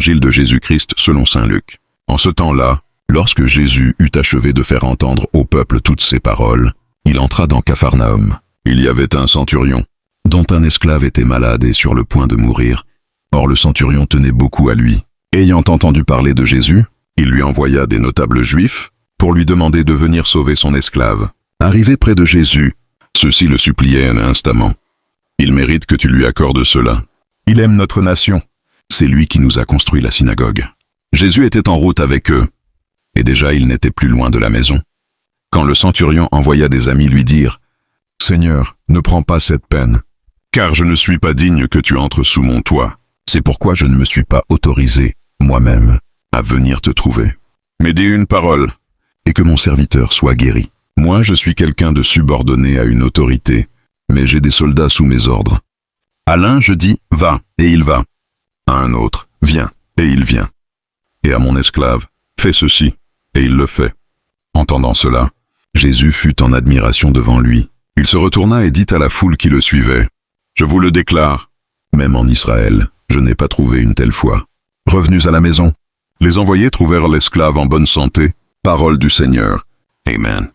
Évangile de Jésus-Christ selon saint Luc. En ce temps-là, lorsque Jésus eut achevé de faire entendre au peuple toutes ces paroles, il entra dans Capharnaüm. Il y avait un centurion, dont un esclave était malade et sur le point de mourir. Or le centurion tenait beaucoup à lui. Ayant entendu parler de Jésus, il lui envoya des notables juifs pour lui demander de venir sauver son esclave. Arrivé près de Jésus, ceux-ci le suppliaient instamment. « Il mérite que tu lui accordes cela. Il aime notre nation. C'est lui qui nous a construit la synagogue. » Jésus était en route avec eux, et déjà il n'était plus loin de la maison. Quand le centurion envoya des amis lui dire « Seigneur, ne prends pas cette peine, car je ne suis pas digne que tu entres sous mon toit. C'est pourquoi je ne me suis pas autorisé, moi-même, à venir te trouver. Mais dis une parole, et que mon serviteur soit guéri. Moi, je suis quelqu'un de subordonné à une autorité, mais j'ai des soldats sous mes ordres. À l'un, je dis « Va », et il va. À un autre, « Viens », et il vient. Et à mon esclave, « Fais ceci », et il le fait. Entendant cela, Jésus fut en admiration devant lui. Il se retourna et dit à la foule qui le suivait, « Je vous le déclare, même en Israël, je n'ai pas trouvé une telle foi. » Revenus à la maison, les envoyés trouvèrent l'esclave en bonne santé. Parole du Seigneur. Amen.